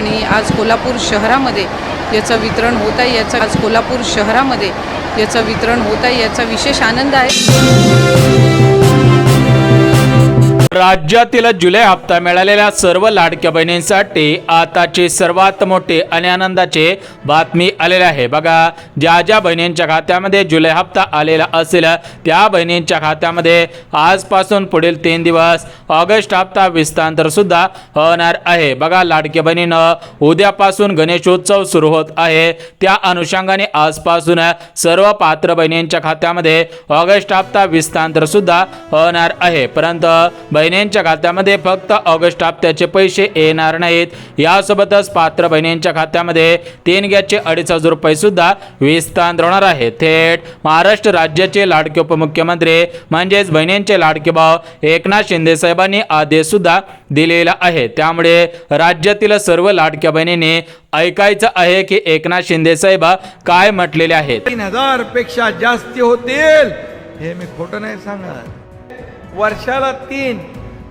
आणि आज कोल्हापूर शहरामध्ये याचं वितरण होत आहे। आज कोल्हापूर शहरामध्ये याचं वितरण होत आहे, याचा विशेष आनंद आहे। राज्यातील जुलै हप्ता मिळालेल्या सर्व लाडक्या बहिणींसाठी आताची सर्वात मोठी आणि आनंदाची बातमी आलेली आहे। बघा, ज्या बहिणींच्या खात्यामध्ये जुलै हप्ता आलेला असेल त्या बहिणींच्या खात्यामध्ये आजपासून पुढील 3 दिवस ऑगस्ट हप्ता विस्तांतर सुद्धा होणार आहे। बघा, लाडक्या बहिणींनो, उद्यापासून गणेशोत्सव सुरू होत आहे, त्या अनुषंगाने आजपासून सर्व पात्र बहिणींच्या खात्यामध्ये ऑगस्ट हप्ता विस्तांतर सुद्धा होणार आहे। परंतु बहिणींच्या खात्यामध्ये फक्त ऑगस्ट हप्त्याचे पैसे येणार नाहीत, यासोबतच पात्र बहिणींच्या खात्यामध्ये 3 गॅसचे 2,500 रुपये सुद्धा विस्तांतर होणार आहे। थेट महाराष्ट्र राज्याचे लाडके उपमुख्यमंत्री म्हणजेच बहिणींचे लाडके भाऊ एकनाथ शिंदे साहेबांनी आदेश सुद्धा दिलेला आहे। त्यामुळे राज्यातील सर्व लाडक्या बहिणींनी ऐकायचं आहे की एकनाथ शिंदे साहेब काय म्हटलेले आहेत। 3,000 पेक्षा जास्त होतील, हे मी खोटं नाही सांगत। वर्षाला 3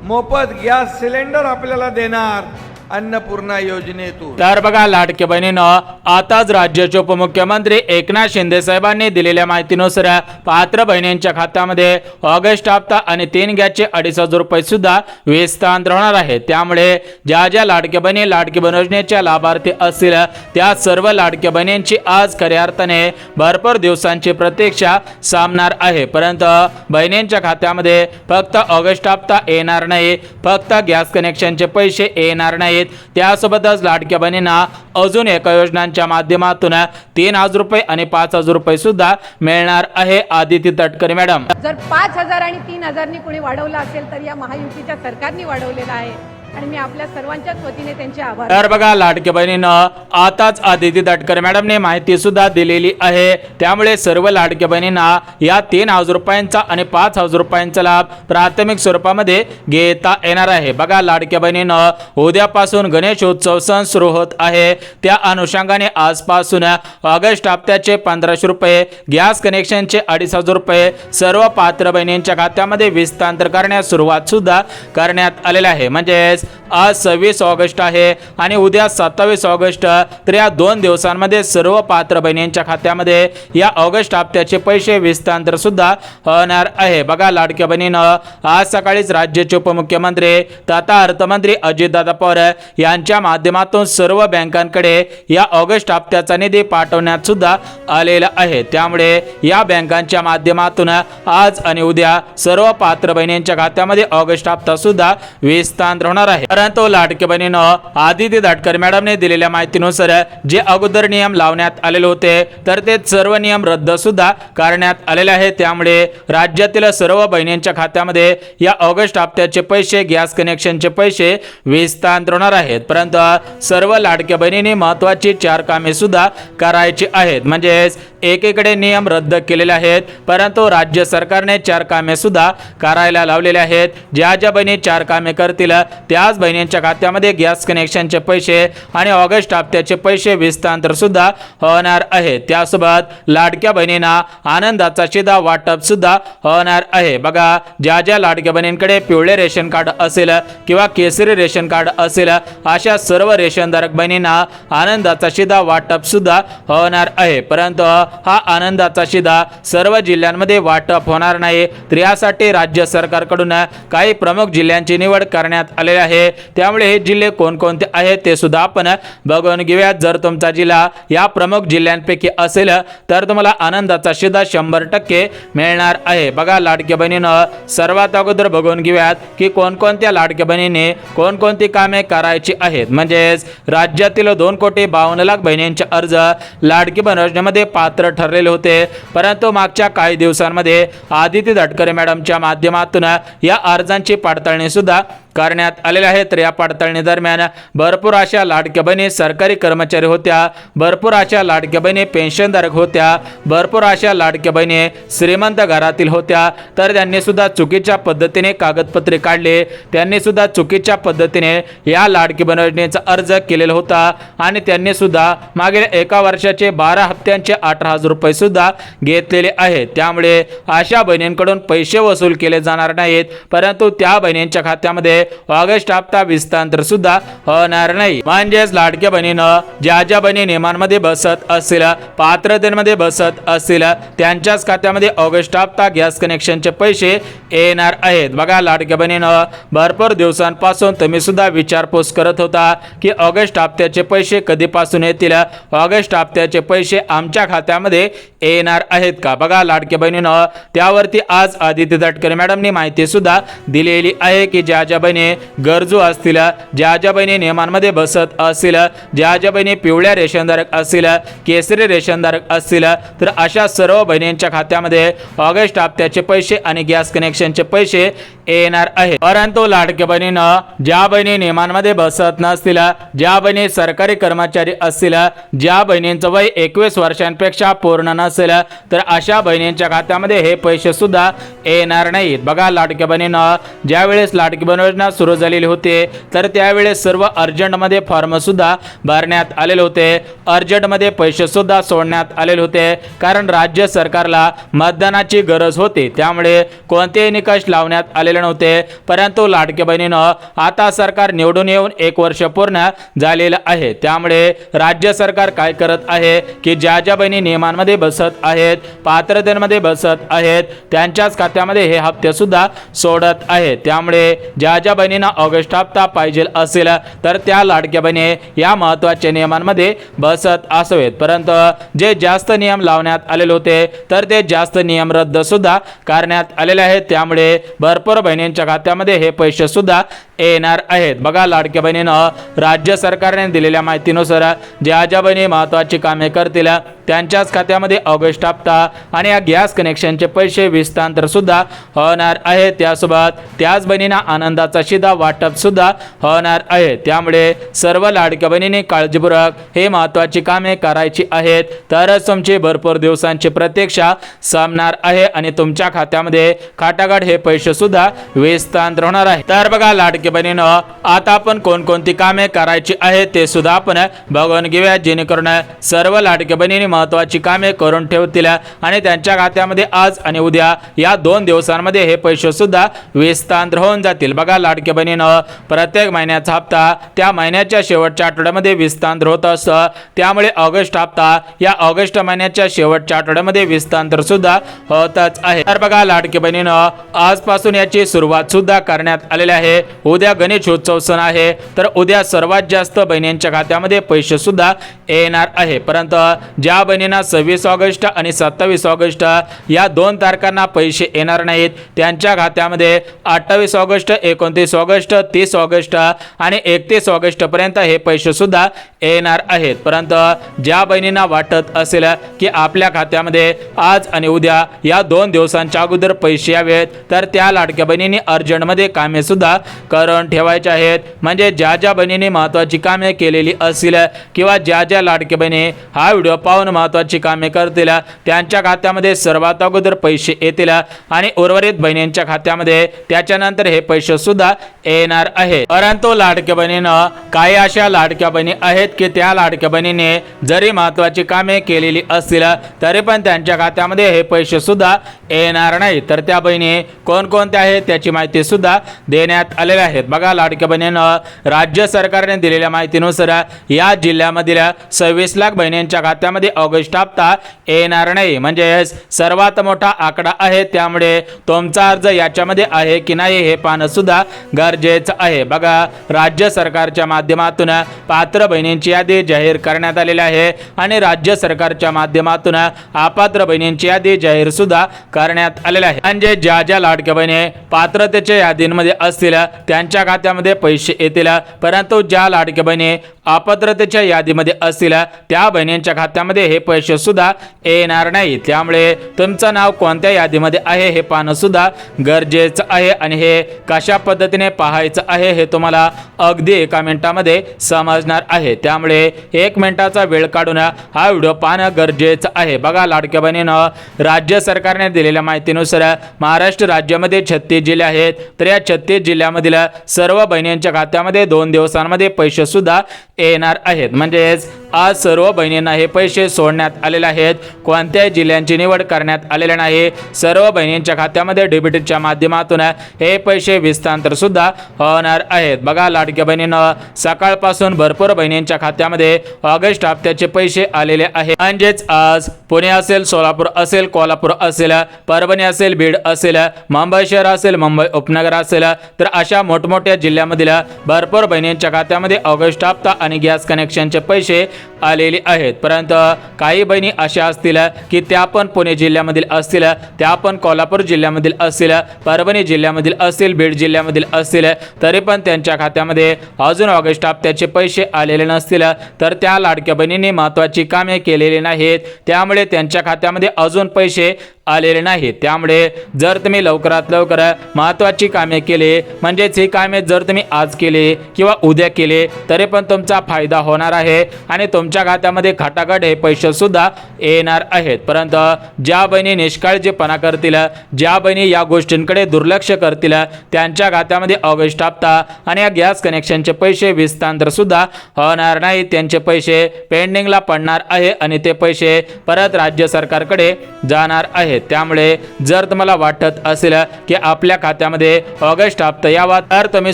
मोफत गॅस सिलेंडर आपल्याला देणार अन्नपूर्णा योजनेतून। तर बघा लाडके बहिणींनो, आताच राज्याचे उपमुख्यमंत्री एकनाथ शिंदे साहेबांनी दिलेल्या माहितीनुसार पात्र बहिणींच्या खात्यामध्ये ऑगस्ट हप्ता आणि 3 गॅसचे 2,500 रुपये सुद्धा विस्तांतर होणार आहे। त्यामुळे ज्या लाडक्या बहिणी लाडकी बहीण योजनेच्या लाभार्थी असतील त्या सर्व लाडक्या बहिणींची आज खऱ्या अर्थाने भरपूर दिवसांची प्रतीक्षा संपणार आहे। परंतु बहिणींच्या खात्यामध्ये फक्त ऑगस्ट हप्ता येणार नाही, फक्त गॅस कनेक्शनचे पैसे येणार नाही, त्यासोबतच लाडक्या बहिणींना अजून एका योजनांच्या माध्यमातून 3,000 रुपये आणि 5,000 रुपये सुद्धा मिळणार आहे। आदिती तटकरे मॅडम, जर 5,000 आणि 3,000 कोणी वाढवलं असेल तर या महायुतीच्या सरकारने वाढवलेला आहे आणि मी आपल्या सर्वांच्याच वतीने त्यांचे आभार। तर बघा लाडक्या बहिणींनो, आताच आदिती तटकरे मॅडमने माहिती सुद्धा दिलेली आहे। त्यामुळे सर्व लाडक्या बहिणींना या 3,000 रुपयांचा आणि 5,000 रुपयांचा लाभ प्राथमिक स्वरूपामध्ये घेता येणार आहे। बघा लाडक्या बहिणींनो, उद्यापासून गणेशोत्सव सण सुरू होत आहे, त्या अनुषंगाने आजपासून ऑगस्ट हप्त्याचे 1,500 रुपये, गॅस कनेक्शनचे 2,500 रुपये सर्व पात्र बहिणींच्या खात्यामध्ये विस्तांतर करण्यास सुरुवात सुद्धा करण्यात आलेली आहे। म्हणजे आज 26 ऑगस्ट आहे आणि उद्या 27 ऑगस्ट, तर या 2 दिवसांमध्ये सर्व पात्र बहिणींच्या खात्यामध्ये या ऑगस्ट हप्त्याचे पैसे विस्तांतर सुद्धा होणार आहे। बघा लाडक्या बहिणींनो, आज सकाळीच राज्याचे उपमुख्यमंत्री तथा अर्थमंत्री अजितदादा पवार यांच्या माध्यमातून सर्व बँकांकडे या ऑगस्ट हप्त्याचा निधी पाठवण्यात सुद्धा आलेला आहे। त्यामुळे या बँकांच्या माध्यमातून आज आणि उद्या सर्व पात्र बहिणींच्या खात्यामध्ये ऑगस्ट हप्ता सुद्धा विस्तांतर होणार आहे। परंतु लाडके बहिणींनो, आदिती तटकरे मॅडमने दिलेल्या माहितीनुसार जे अगोदर नियम लावण्यात आलेले होते तर ते सर्व नियम रद्द सुद्धा करण्यात आलेले आहेत। त्यामुळे राज्यातील सर्व बहिणींच्या खात्यामध्ये या ऑगस्ट हप्त्याचे पैसे, गॅस कनेक्शनचे पैसे विस्तांतर होणार आहेत। परंतु सर्व लाडक्या बहिणींनी महत्त्वाची 4 कामे सुद्धा करायची आहेत। म्हणजेच एकीकडे नियम रद्द केलेले आहेत, परंतु राज्य सरकारने 4 कामे सुद्धा करायला लावलेले आहेत। ज्या बहिणी 4 कामे करतील त्याच बहिणींच्या खात्यामध्ये गॅस कनेक्शनचे पैसे आणि ऑगस्ट हप्त्याचे पैसे विस्तांतर सुद्धा होणार आहे। त्यासोबत लाडक्या बहिणींना आनंदाचा शिधा वाटप सुद्धा होणार आहे। बघा, ज्या लाडक्या बहिणींकडे पिवळे रेशन कार्ड असेल किंवा केसरी रेशन कार्ड असेल अशा सर्व रेशनधारक बहिणींना आनंदाचा शिधा वाटप सुद्धा होणार आहे। परंतु हा आनंदाचा शिधा सर्व जिल्ह्यांमध्ये वाटप होणार नाही, तर यासाठी राज्य सरकारकडून काही प्रमुख जिल्ह्यांची निवड करण्यात आलेली आहे। त्यामुळे हे जिल्हे कोणकोणते आहेत ते सुद्धा आपण बघून घेऊयात। जर तुमचा जिल्हा या प्रमुख जिल्ह्यांपैकी असेल तर तुम्हाला आनंदाचा शिधा 100% मिळणार आहे। बघा लाडक्या बहिणींनो, सर्वात अगोदर बघून घेऊयात की कोणकोणत्या लाडक्या बहिणींनी कोणकोणती कामे करायची आहेत। म्हणजेच राज्यातील 2,52,00,000 बहिणींचे अर्ज लाडकी बहीण योजनेमध्ये पात्र ठरलेले होते, परंतु मागच्या काही दिवसांमध्ये आदिती तटकरे मॅडमच्या माध्यमातून या अर्जांची पडताळणी सुद्धा करण्यात आलेले आहे। तर या पडताळणी दरम्यान भरपूर अशा लाडक्या बहिणी सरकारी कर्मचारी होत्या, भरपूर अशा लाडक्या बहिणी पेन्शनधारक होत्या, भरपूर अशा लाडक्या बहिणी श्रीमंत घरातील होत्या, तर त्यांनी सुद्धा चुकीच्या पद्धतीने कागदपत्रे काढले, त्यांनी सुद्धा चुकीच्या पद्धतीने या लाडकी बहीण योजनेचा अर्ज केलेला होता आणि त्यांनी सुद्धा मागील 1 वर्षाचे 12 हप्त्यांचे 18,000 रुपये सुद्धा घेतलेले आहेत। त्यामुळे अशा बहिणींकडून पैसे वसूल केले जाणार नाहीत, परंतु त्या बहिणींच्या खात्यामध्ये ऑगस्ट हप्ता विस्तार सुद्धा होणार नाही. म्हणजेच लाडक्या बहिणीनं ज्या बहिणी नियमांमध्ये बसत असतील, पात्रतेमध्ये बसत असतील, त्यांच्याच खात्यामध्ये ऑगस्ट हप्ता गॅस कनेक्शनचे पैसे येणार आहेत. बघा लाडक्या बहिणीनं भरपूर दिवसांपासून तुम्ही सुद्धा विचारपूस करत होता की ऑगस्ट हप्त्याचे पैसे कधीपासून येतील, ऑगस्ट हप्त्याचे पैसे आमच्या खात्यामध्ये येणार आहेत का. बघा लाडक्या बहिणीनं त्यावरती आज आदित्य तटकरे मॅडमनी माहिती सुद्धा दिलेली आहे की ज्या बहिणी गरजू असतील, ज्या बहिणी नियमांमध्ये बसत असतील, ज्या बहिणी पिवळ्या रेशनधारक असतील, केसरी रेशनधारक असतील, तर अशा सर्व बहिणींच्या खात्यामध्ये ऑगस्ट हप्त्याचे पैसे आणि गॅस कनेक्शनचे पैसे येणार आहेत. परंतु लाडक्या बहिणीनं ज्या बहिणी नियमांमध्ये बसत नसतील, ज्या बहिणी सरकारी कर्मचारी असतील, ज्या बहिणींचं वय 21 वर्षांपेक्षा पूर्ण नसेल, तर अशा बहिणींच्या खात्यामध्ये हे पैसे सुद्धा येणार नाहीत. बघा लाडक्या बहिणीनं ज्यावेळेस लाडकी बहीण योजना सुरू झालेली होती, तर त्यावेळेस सर्व अर्जंटमध्ये फॉर्म सुद्धा भरण्यात आलेले होते, अर्जंटमध्ये पैसे सुद्धा सोडण्यात आलेले होते, कारण राज्य सरकारला मतदानाची गरज होती. त्यामुळे कोणतेही निकष लावण्यात आलेले नव्हते. परंतु लाडक्या बहिणीनं आता सरकार निवडून येऊन 1 वर्ष पूर्ण झालेलं आहे. त्यामुळे राज्य सरकार काय करत आहे की ज्या बहिणी नियमांमध्ये बसत आहेत, पात्रतेमध्ये बसत आहेत, त्यांच्याच खात्यामध्ये हे हप्ते सुद्धा सोडत आहेत. त्यामुळे ज्या बहिणींना ऑगस्ट हप्ता पाहिजे असेल, तर त्या लाडक्या बहिणी या महत्त्वाच्या नियमांमध्ये बसत असावेत. परंतु जे जास्त नियम लावण्यात आलेले होते, तर ते जास्त नियम रद्द सुद्धा करण्यात आलेले आहेत. त्यामुळे भरपूर बहिणींच्या खात्यामध्ये हे पैसे सुद्धा येणार आहेत. बघा लाडक्या बहिणीनं राज्य सरकारने दिलेल्या माहितीनुसार ज्या बहिणी महत्त्वाची कामे करतील, त्यांच्याच खात्यामध्ये ऑगस्ट हप्ता आणि या गॅस कनेक्शनचे पैसे विस्तार सुद्धा होणार आहे. त्यासोबत त्याच बहिणींना आनंदाचा शिधा वाटप सुद्धा होणार आहे. त्यामुळे सर्व लाडक्या बहिणींनी काळजीपूर्वक हे महत्त्वाची कामे करायची आहेत, तरच तुमची भरपूर दिवसांची प्रतीक्षा संपणार आहे आणि तुमच्या खात्यामध्ये खाटाघाट हे पैसे सुद्धा विस्तार होणार आहे. तर बघा लाडक्या बहिणीनं आता आपण कोणकोणती कामे करायची आहेत ते सुद्धा आपण बघून घेऊया, जेणेकरून सर्व लाडक्या बहिणींनी महत्त्वाची कामे करून ठेवतील आणि त्यांच्या खात्यामध्ये आज आणि उद्या या 2 दिवसांमध्ये हे पैसे सुद्धा विस्तार होऊन जातील. बघा लाडक्या बहिणीनं प्रत्येक महिन्याचा हप्ता त्या महिन्याच्या शेवटच्या आठवड्यामध्ये विस्तार होत असतं. त्यामुळे ऑगस्ट हप्ता या ऑगस्ट महिन्याच्या शेवटच्या आठवड्यामध्ये विस्तार सुद्धा होतच आहे. तर बघा लाडक्या बहिणीनं आजपासून याची सुरुवात सुद्धा करण्यात आलेली आहे. उद्या गणेश उत्सव सण आहे, तर उद्या सर्वात जास्त बहिणींच्या खात्यामध्ये पैसे सुद्धा येणार आहे. परंतु ज्या बहिणींना 26 ऑगस्ट आणि 27 ऑगस्ट या 2 तारखांना पैसे येणार नाहीत, त्यांच्या खात्यामध्ये 28 ऑगस्ट, 29 ऑगस्ट, 30 ऑगस्ट आणि 31 ऑगस्ट पर्यंत हे पैसे सुद्धा येणार आहेत. परंतु ज्या बहिणींना वाटत असेल की आपल्या खात्यामध्ये आज आणि उद्या या 2 दिवसांच्या अगोदर पैसे यावेत, तर त्या लाडक्या बहिणींनी अर्जंटमध्ये कामे सुद्धा करून ठेवायचे आहेत. म्हणजे ज्या बहिणींनी महत्त्वाची कामे केलेली असतील किंवा ज्या लाडक्या बहिणी हा व्हिडिओ पाहून महत्त्वाची कामे करतील, त्यांच्या खात्यामध्ये सर्वात अगोदर पैसे येतील आणि उर्वरित बहिणींच्या खात्यामध्ये त्याच्यानंतर हे पैसे सुद्धा येणार आहे. परंतु लाडक्या बहिणीनं काही अशा लाडक्या बहिणी आहेत की त्या लाडक्या बहिणीने जरी महत्त्वाची कामे केलेली असतील, तरी पण त्यांच्या खात्यामध्ये हे पैसे सुद्धा येणार नाही. तर त्या बहिणी कोणकोणत्या आहेत त्याची माहिती सुद्धा देण्यात आलेली आहेत. बघा लाडक्या बहिणीनं राज्य सरकारने दिलेल्या माहितीनुसार या जिल्ह्यामधील 26 लाख बहिणींच्या खात्यामध्ये ऑगस्ट हप्ता येणार नाही. म्हणजे सर्वात मोठा आकडा आहे. त्यामुळे तुमचा अर्ज याच्यामध्ये आहे की नाही हे पाहणं सुद्धा गरजेचं आहे. बघा राज्य सरकारच्या माध्यमातून पात्र बहिणींची यादी जाहीर करण्यात आलेली आहे आणि राज्य सरकारच्या माध्यमातून अपात्र बहिणींची यादी जाहीर सुद्धा करण्यात आलेली आहे. म्हणजे ज्या लाडक्या बहिणी पात्रतेच्या यादींमध्ये असतील त्यांच्या खात्यामध्ये पैसे येतील, परंतु ज्या लाडक्या बहिणी अपात्रतेच्या यादीमध्ये असतील त्या बहिणींच्या खात्यामध्ये हे पैसे सुद्धा येणार नाही. त्यामुळे तुमचं नाव कोणत्या यादीमध्ये आहे हे पाहणं सुद्धा गरजेचं आहे आणि हे कशा पद्धतीने पाहायचं आहे हे तुम्हाला अगदी 1 मिनिटामध्ये समजणार आहे. त्यामुळे 1 मिनिटाचा वेळ काढून हा व्हिडिओ पाहणं गरजेचं आहे. बघा लाडक्या बहिणीनं राज्य सरकारने दिलेल्या माहितीनुसार महाराष्ट्र राज्यामध्ये 36 जिल्हे आहेत, तर या 36 जिल्ह्यामधील सर्व बहिणींच्या खात्यामध्ये 2 दिवसांमध्ये पैसे सुद्धा येणार आहेत. म्हणजेच आज सर्व बहिणींना हे पैसे सोडण्यात आलेले आहेत. कोणत्याही जिल्ह्यांची निवड करण्यात आलेली नाही. सर्व बहिणींच्या खात्यामध्ये डीबीटीच्या माध्यमातून हे पैसे विस्तांतर सुद्धा होणार आहेत. बघा लाडक्या बहिणींनो, सकाळपासून भरपूर बहिणींच्या खात्यामध्ये ऑगस्ट हप्त्याचे पैसे आलेले आहेत. म्हणजेच आज पुणे असेल, सोलापूर असेल, कोल्हापूर असेल, परभणी असेल, बीड असेल, मुंबई शहर असेल, मुंबई उपनगर असेल, तर अशा मोठमोठ्या जिल्ह्यामधील भरपूर बहिणींच्या खात्यामध्ये ऑगस्ट हप्ता आणि गॅस कनेक्शनचे पैसे आलेले आहेत. परंतु काही बहिणी अशा असतील की त्या पण पुणे जिल्ह्यामधील असतील, त्या पण कोल्हापूर जिल्ह्यामधील असतील, परभणी जिल्ह्यामधील असतील, बीड जिल्ह्यामधील असतील, तरी पण त्यांच्या खात्यामध्ये अजून ऑगस्ट हप्त्याचे पैसे आलेले नसतील, तर त्या लाडक्या बहिणींनी महत्त्वाची कामे केलेली नाहीत, त्यामुळे त्यांच्या खात्यामध्ये अजून पैसे आलेले नाहीत. त्यामुळे जर तुम्ही लवकरात लवकर महत्त्वाची कामे केली, म्हणजेच ही कामे जर तुम्ही आज केली किंवा उद्या केले तरी पण तुमचा फायदा होणार आहे आणि तुमच्या खात्यामध्ये खटाखट हे पैसे सुद्धा येणार आहेत. परंतु ज्या बहिणी निष्काळजीपणा करतील, ज्या बहिणी या गोष्टींकडे दुर्लक्ष करतील, त्यांच्या खात्यामध्ये ऑगस्ट हप्ता आणि या गॅस कनेक्शनचे पैसे विस्तांतर सुद्धा होणार नाही. त्यांचे पैसे पेंडिंगला पडणार आहे आणि ते पैसे परत राज्य सरकारकडे जाणार आहेत. त्यामुळे जर तुम्हाला वाटत असेल की आपल्या खात्यामध्ये ऑगस्ट हप्ता यावा, तर तुम्ही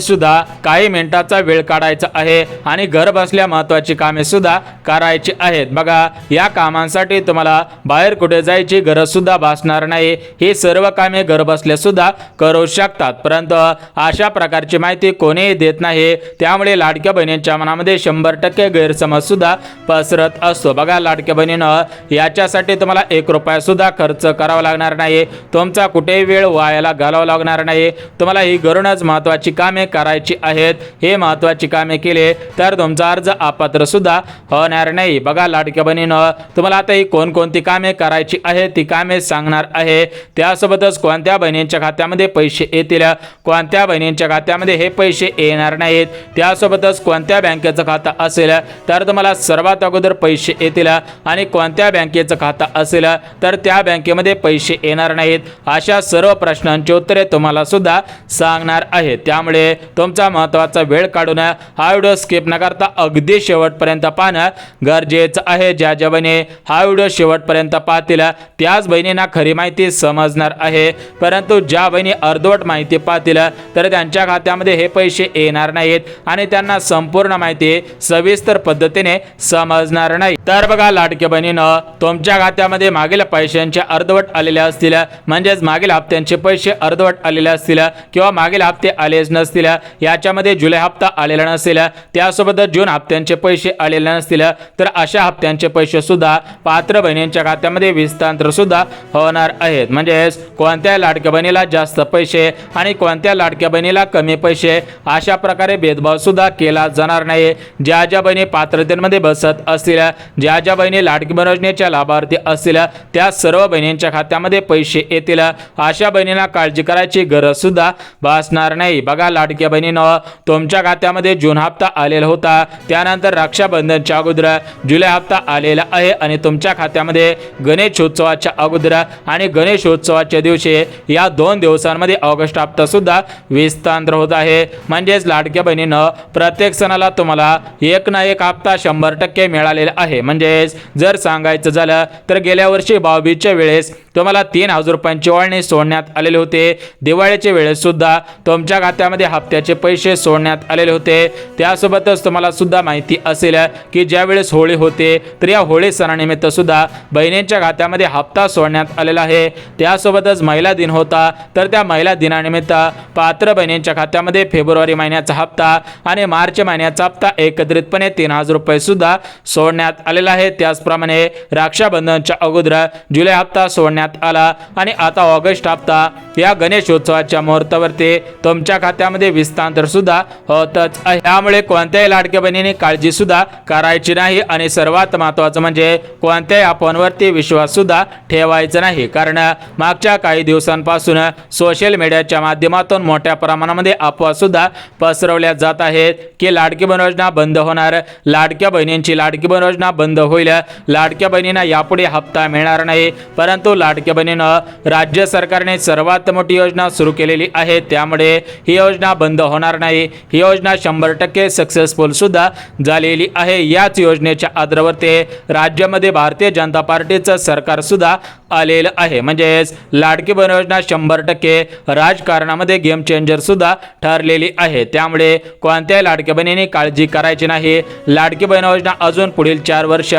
सुद्धा काही मिनिटाचा वेळ काढायचा आहे आणि घर बसल्या महत्त्वाची कामे सुद्धा करायची आहेत. बघा, या कामांसाठी तुम्हाला बाहेर कुठे जायची गरज सुद्धा भासणार नाही. ही सर्व कामे घर बसल्या सुद्धा करू शकतात. परंतु अशा प्रकारची माहिती कोणीही देत नाही, त्यामुळे लाडक्या बहिणींच्या मनामध्ये 100% गैरसमज सुद्धा पसरत असतो. बघा लाडक्या बहिणींनो, याच्यासाठी तुम्हाला 1 रुपया सुद्धा खर्च करावा लागणार नाही. तुमचा कुठेही वेळ वायाला घालवावा लागणार नाही. तुम्हाला ही घरूनच महत्त्वाची कामे करायची आहेत. हे महत्त्वाची कामे केले तर तुमचा अर्ज अपात्र सुद्धा होणार नाही. बघा लाडक्या बहिणींनो, तुम्हाला आता ही कोणकोणती कामे करायची आहेत ती कामे सांगणार आहे. त्यासोबतच कोणत्या बहिणींच्या खात्यामध्ये पैसे येतील, कोणत्या बहिणींच्या खात्यामध्ये हे पैसे येणार नाहीत, त्यासोबतच कोणत्या बँकेचं खातं असेल तर तुम्हाला सर्वात अगोदर पैसे येतील आणि कोणत्या बँकेचं खातं असेल तर त्या बँकेमध्ये पैसे येणार नाहीत. अशा सर्व प्रश्नांची उत्तरे तुम्हाला सुद्धा सांगणार आहे. त्यामुळे तुमचा महत्त्वाचा वेळ काढून हा व्हिडिओ स्किप न करता अगदी शेवटपर्यंत पाहणं गरजेचं आहे. ज्या ज्या बहिणी हा व्हिडिओ शेवटपर्यंत पाहतील त्याच बहिणींना खरी माहिती समजणार आहे. परंतु ज्या बहिणी अर्धवट माहिती पाहतील तर त्यांच्या खात्यामध्ये हे पैसे येणार नाहीत आणि त्यांना संपूर्ण माहिती सविस्तर पद्धतीने समजणार नाही. तर बघा लाडक्या बहिणींनो, तुमच्या खात्यामध्ये मागील पैशांचे अर्धवट आलेले असतील, म्हणजेच मागील हप्त्यांचे पैसे अर्धवट आलेले असतील किंवा मागील हप्ते आलेच नसतील, याच्यामध्ये जुलै हप्ता आलेला नसेल, त्यासोबतच जून हप्त्यांचे पैसे आलेले नसतील, तर अशा हप्त्यांचे पैसे सुद्धा पात्र बहिणींच्या खात्यामध्ये विस्तांतर सुद्धा होणार आहेत. म्हणजेच कोणत्या लाडक्या बहिणीला जास्त पैसे आणि कोणत्या लाडक्या बहिणीला कमी पैसे अशा प्रकारे भेदभाव सुद्धा केला जाणार नाही. ज्या ज्या बहिणी पात्रतेमध्ये बसत असतील, ज्या ज्या बहिणी लाडकी बहीण योजनेच्या लाभार्थी असतील, त्या सर्व बहिणींच्या खात्यामध्ये पैसे येतील. अशा बहिणींना काळजी करायची गरज सुद्धा भासणार नाही. बघा लाडक्या बहिणींनो, तुमच्या खात्यामध्ये जून हप्ता आलेला होता, त्यानंतर रक्षाबंधनच्या अगोदर जुलै हप्ता आलेला आहे आणि तुमच्या खात्यामध्ये गणेशोत्सवाच्या अगोदर आणि गणेशोत्सवाच्या दिवशी या 2 दिवसांमध्ये ऑगस्ट हप्ता सुद्धा विस्तांतर होत आहे. म्हणजेच लाडक्या बहिणींनो, प्रत्येक सणाला तुम्हाला एक ना एक हप्ता 100% मिळालेला आहे. म्हणजेच जर सांगायचं झालं तर गेल्या वर्षी भाऊबीजच्या वेळेस तुम्हाला 3,000 रुपयांची ओळणी सोडण्यात आलेले होते. दिवाळीच्या वेळेस सुद्धा तुमच्या खात्यामध्ये हप्त्याचे पैसे सोडण्यात आलेले होते. त्यासोबतच तुम्हाला सुद्धा माहिती असेल की ज्या वेळेस होळी होते तर या होळी सणानिमित्त सुद्धा बहिणींच्या खात्यामध्ये हप्ता सोडण्यात आलेला आहे. त्यासोबतच महिला दिन होता, तर त्या महिला दिनानिमित्त पात्र बहिणींच्या खात्यामध्ये फेब्रुवारी महिन्याचा हप्ता आणि मार्च महिन्याचा हप्ता एकत्रितपणे 3,000 रुपये सुद्धा सोडण्यात आलेला आहे. त्याचप्रमाणे रक्षाबंधनच्या अगोदर जुलै हप्ता सोडण्यात आला आणि आता ऑगस्ट हप्ता या गणेशोत्सवाच्या मुहूर्तावरती तुमच्या खात्यामध्ये विस्तांतर सुद्धा होतच आहे. त्यामुळे कोणत्याही लाडक्या बहिणींनी काळजी सुद्धा करायची नाही आणि सर्वात महत्त्वाचं म्हणजे कोणत्याही अफवांवरती विश्वास सुद्धा ठेवायचा नाही. कारण मागच्या काही दिवसांपासून सोशल मीडियाच्या माध्यमातून मोठ्या प्रमाणामध्ये अफवा सुद्धा पसरवल्या जात आहेत की लाडकी बहीण योजना बंद होणार, लाडक्या बहिणींची लाडकी बहीण योजना बंद होईल, लाडक्या बहिणींना यापुढे हप्ता मिळणार नाही. परंतु लाडक्या बहिणीनं राज्य सरकारने सर्वात मोठी योजना सुरू केलेली आहे, त्यामुळे ही योजना बंद होणार नाही. ही योजना 100% सक्सेसफुल सुद्धा झालेली आहे. याच योजनेच्या आधारावरती राज्यामध्ये भारतीय जनता पार्टीचं सरकार सुद्धा आलेलं आहे. म्हणजेच लाडकी बहीण योजना 100% राजकारणामध्ये गेम चेंजर सुद्धा ठरलेली आहे. त्यामुळे कोणत्याही लाडक्या बहिणींनी काळजी करायची नाही. लाडकी बहीण योजना अजून पुढील 4 वर्ष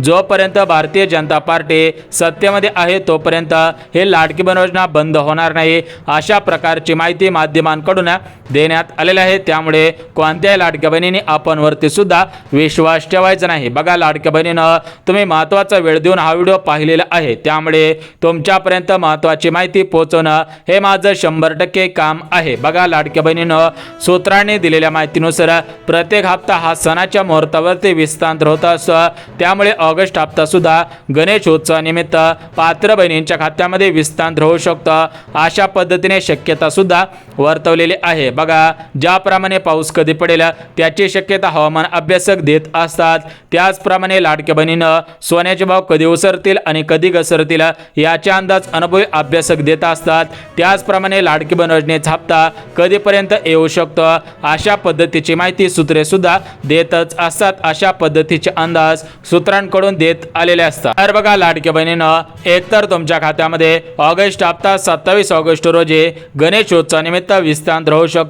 जोपर्यंत भारतीय जनता पार्टी सत्तेमध्ये आहे तोपर्यंत हे लाडकी बहीण योजना बंद होणार नाही, अशा प्रकारची माहिती माध्यमांकडून देण्यात आलेली आहे. त्यामुळे कोणत्याही लाडक्या बहिणींनी आपण वरती सुद्धा विश्वास ठेवायचा नाही. बघा लाडक्या बहिणीनं तुम्ही महत्त्वाचा वेळ देऊन हा व्हिडिओ पाहिलेला आहे, त्यामुळे तुमच्यापर्यंत महत्त्वाची माहिती पोहोचवणं हे माझं 100% काम आहे. बघा लाडक्या बहिणीनं सूत्रांनी दिलेल्या माहितीनुसार प्रत्येक हप्ता हा सणाच्या मुहूर्तावरती विस्तार होत असतो. त्यामुळे ऑगस्ट हप्ता सुद्धा गणेशोत्सवानिमित्त पात्र बहिणींच्या खात्यामध्ये विस्तार होऊ शकतो, अशा पद्धतीने शक्यता सुद्धा वर्तवलेली आहे. बघा ज्याप्रमाणे पाऊस कधी पडेल त्याची शक्यता हवामान अभ्यासक देत असतात, त्याचप्रमाणे लाडक्या बहिणीनं सोन्याचे भाव कधी उसरतील आणि कधी घसरतील याचे अंदाज अनुभवी अभ्यासक देत असतात. त्याचप्रमाणे लाडकी बहीण योजनेचा हप्ता कधीपर्यंत येऊ शकतो अशा पद्धतीची माहिती सूत्रे सुद्धा देतच असतात. अशा पद्धतीचे अंदाज सूत्रांकडून देत आलेले असतात. तर बघा लाडक्या बहिणीनं एकतर तुमच्या खात्यामध्ये ऑगस्ट हप्ता 27 ऑगस्ट रोजी गणेशोत्सवानिमित्त विस्तार होऊ शकतो.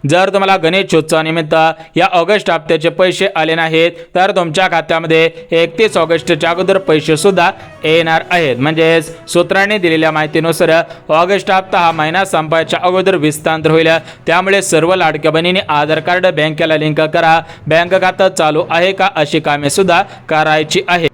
जर तुम्हाला गणेशोत्सवानिमित्त या ऑगस्ट हप्त्याचे पैसे आले नाहीत तर तुमच्या खात्यामध्ये 31 ऑगस्टच्या अगोदर पैसे सुद्धा येणार आहेत. म्हणजेच सूत्रांनी दिलेल्या माहितीनुसार ऑगस्ट हप्ता हा महिना संपायच्या अगोदर विस्तार होईल. त्यामुळे सर्व लाडक्या बहिणींनी आधार कार्ड बँकेला लिंक करा. बँक खातं चालू आहे का अशी कामे सुद्धा करायची आहे.